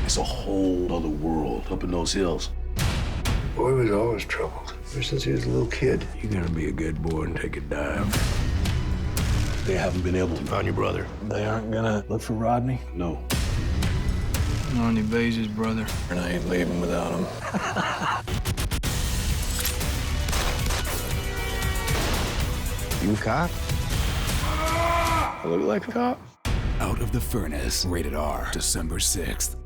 It's a whole other world up in those hills. Boy was always troubled. Ever since he was a little kid. You're gonna be a good boy and take a dive. They haven't been able to find your brother. They aren't gonna look for Rodney? No. Rodney Baze's brother. And I ain't leaving without him. You a cop? I look like a cop? Out of the Furnace, rated R, December 6th.